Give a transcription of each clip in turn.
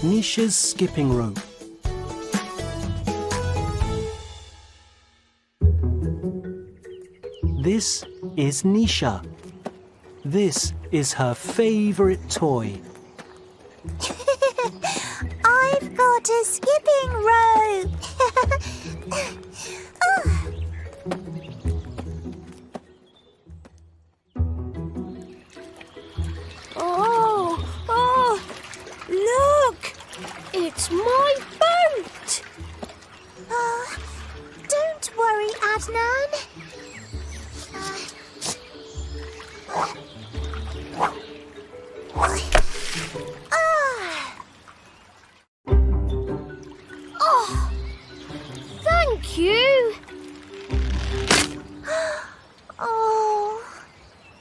Nisha's skipping rope. This is Nisha. This is her favourite toy. I've got a skipping rope. Oh, look! It's my boat! Oh, don't worry, Adnan. Oh, thank you! Oh,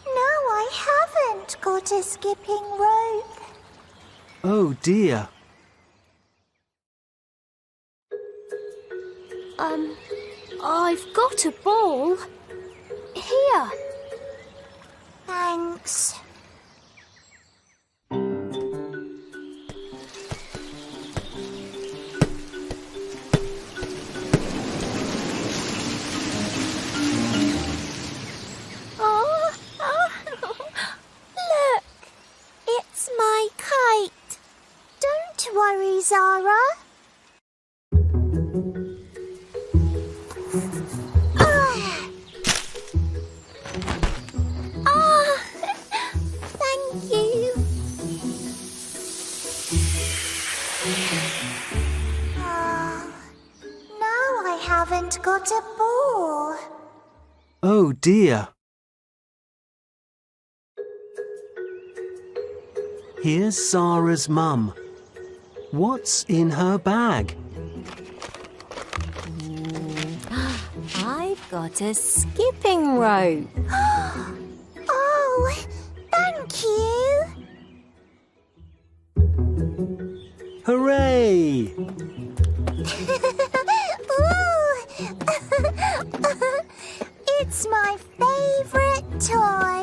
now I haven't got a skipping rope. Oh dear. I've got a ball. Here. Thanks. Look, it's my kite. Don't worry, Zara. Thank you. Now I haven't got a ball. Oh dear. Here's Zara's mum. What's in her bag? I've got a skipping rope. Oh, thank you. Hooray! Ooh. It's my favourite toy.